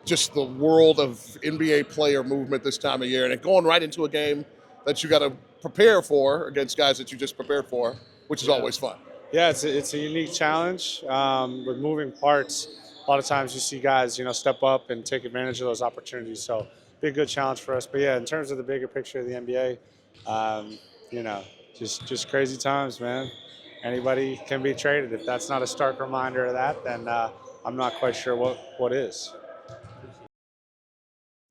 just the world of NBA player movement this time of year, and going right into a game that you got to prepare for against guys that you just prepared for, which is always fun. Yeah, it's a unique challenge with moving parts. A lot of times you see guys, step up and take advantage of those opportunities. So, be a good challenge for us. But yeah, in terms of the bigger picture of the NBA, you know, just crazy times, man. Anybody can be traded. If that's not a stark reminder of that, then I'm not quite sure what is.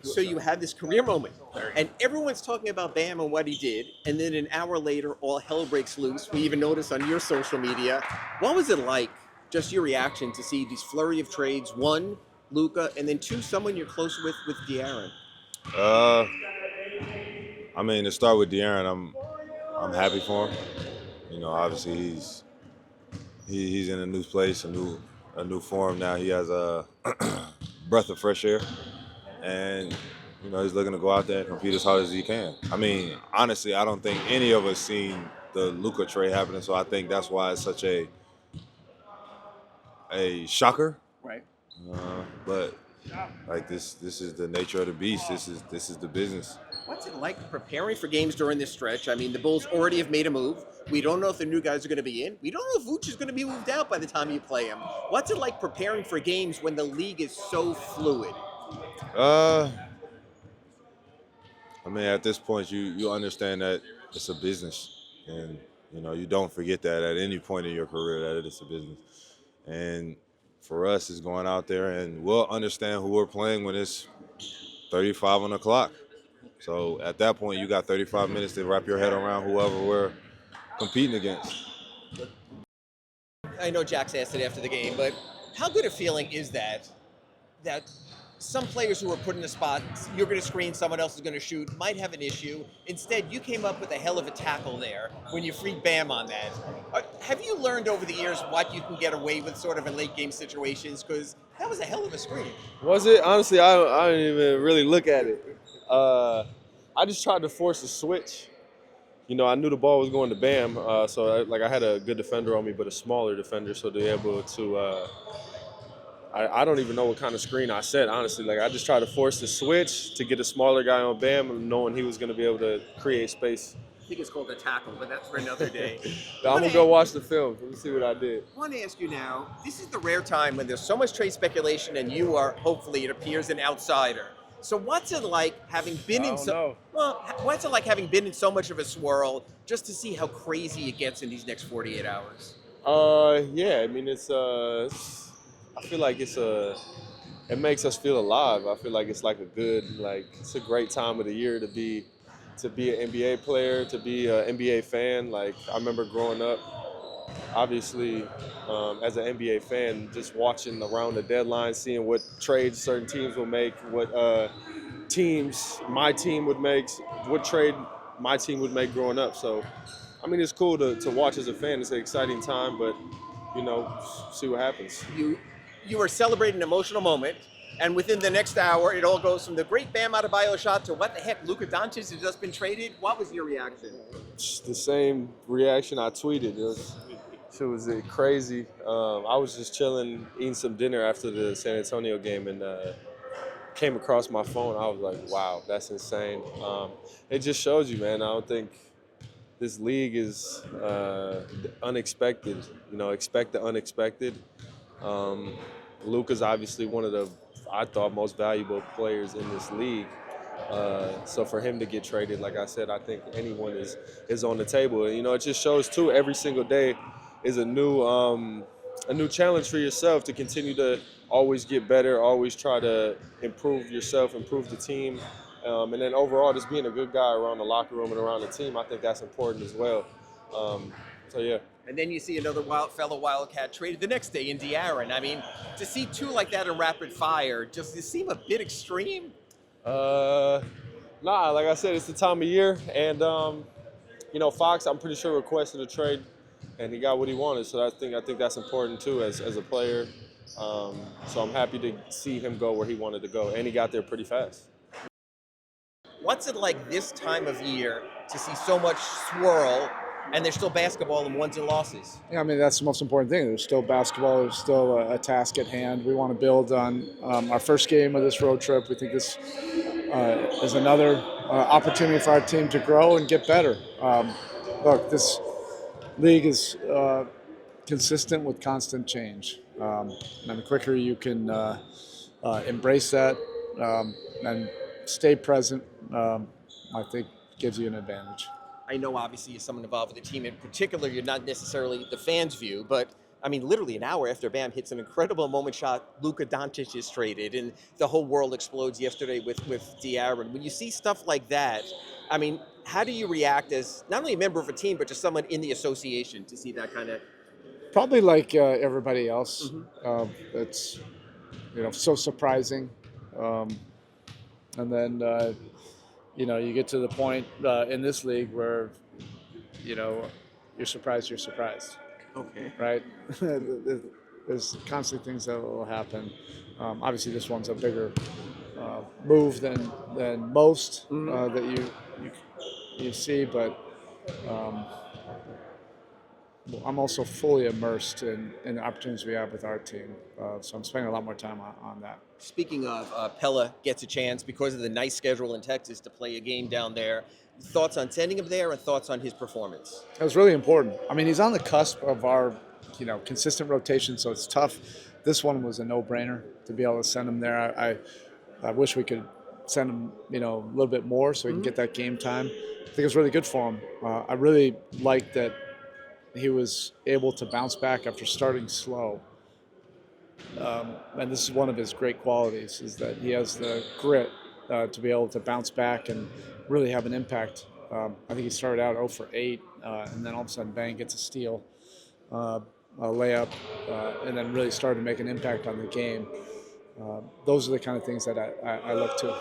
So you had this career moment, and everyone's talking about Bam and what he did, and then an hour later, all hell breaks loose. We even noticed on your social media. What was it like, just your reaction to see these flurry of trades? One, Luka, and then two, someone you're close with De'Aaron. I mean, to start with De'Aaron, I'm happy for him. Obviously he's in a new place, a new form now. He has a breath of fresh air. And, he's looking to go out there and compete as hard as he can. I mean, honestly, I don't think any of us seen the Luka trade happening, so I think that's why it's such a shocker. Right. But like this is the nature of the beast. This is the business. What's it like preparing for games during this stretch? I mean, the Bulls already have made a move. We don't know if the new guys are going to be in. We don't know if Vooch is going to be moved out by the time you play him. What's it like preparing for games when the league is so fluid? I mean, at this point, you understand that it's a business, and you don't forget that at any point in your career that it is a business. And for us, it's going out there, and we'll understand who we're playing when it's 35 on the clock. So at that point, you got 35 minutes to wrap your head around whoever we're competing against. I know Jax asked it after the game, but how good a feeling is that some players who are put in a spot, you're going to screen, someone else is going to shoot, might have an issue. Instead, you came up with a hell of a tackle there when you freed Bam on that. Have you learned over the years what you can get away with sort of in late game situations? Because that was a hell of a screen. Was it? Honestly, I didn't even really look at it. I just tried to force a switch. I knew the ball was going to Bam, so I had a good defender on me, but a smaller defender, so to be able to I don't even know what kind of screen I set, honestly. I just tried to force the switch to get a smaller guy on Bam, knowing he was going to be able to create space. I think it's called a tackle, but that's for another day. I'm going to go watch the film. Let me see what I did. I want to ask you now, this is the rare time when there's so much trade speculation and you are, hopefully, it appears, an outsider. So what's it like having been what's it like having been in so much of a swirl just to see how crazy it gets in these next 48 hours? Yeah, I mean, I feel like it makes us feel alive. I feel like it's it's a great time of the year to be an NBA player, to be an NBA fan. I remember growing up, obviously, as an NBA fan, just watching around the deadline, seeing what trades certain teams will make, what teams my team would make, what trade my team would make growing up. So, I mean, it's cool to watch as a fan. It's an exciting time, but, see what happens. You are celebrating an emotional moment, and within the next hour, it all goes from the great Bam Adebayo shot to what the heck, Luka Doncic has just been traded. What was your reaction? The same reaction I tweeted. It was crazy. I was just chilling, eating some dinner after the San Antonio game, and came across my phone. I was like, wow, that's insane. It just shows you, man. I don't think this league is unexpected. Expect the unexpected. Luka's obviously one of the, I thought, most valuable players in this league. So for him to get traded, like I said, I think anyone is on the table. It just shows too, every single day is a new challenge for yourself to continue to always get better, always try to improve yourself, improve the team. And then overall, just being a good guy around the locker room and around the team, I think that's important as well. So yeah. And then you see another fellow Wildcat traded the next day in De'Aaron. I mean, to see two like that in rapid fire, does it seem a bit extreme? Nah, like I said, it's the time of year. And, Fox, I'm pretty sure, requested a trade, and he got what he wanted. So I think that's important, too, as a player. So I'm happy to see him go where he wanted to go, and he got there pretty fast. What's it like this time of year to see so much swirl and there's still basketball and wins and losses. Yeah, I mean, that's the most important thing. There's still basketball. There's still a task at hand. We want to build on our first game of this road trip. We think this is another opportunity for our team to grow and get better. Look, this league is consistent with constant change. And the quicker you can embrace that and stay present, I think gives you an advantage. I know obviously as someone involved with the team in particular, you're not necessarily the fans' view, but I mean, literally an hour after Bam hits an incredible moment shot, Luka Doncic is traded, and the whole world explodes yesterday with De'Aaron. When you see stuff like that, I mean, how do you react as not only a member of a team, but just someone in the association to see that kind of? Probably like everybody else. It's so surprising, and then you get to the point in this league where you're surprised you're surprised. Okay. Right? There's constantly things that will happen. Obviously, this one's a bigger move than most that you see, but I'm also fully immersed in the opportunities we have with our team, so I'm spending a lot more time on that. Speaking of, Pella gets a chance because of the nice schedule in Texas to play a game down there. Thoughts on sending him there and thoughts on his performance? It was really important. I mean, he's on the cusp of our, consistent rotation, so it's tough. This one was a no-brainer to be able to send him there. I wish we could send him, a little bit more so he can get that game time. I think it was really good for him. I really liked that he was able to bounce back after starting slow. And this is one of his great qualities, is that he has the grit to be able to bounce back and really have an impact. I think he started out 0 for 8, and then all of a sudden, bang, gets a steal, a layup, and then really started to make an impact on the game. Those are the kind of things that I look to.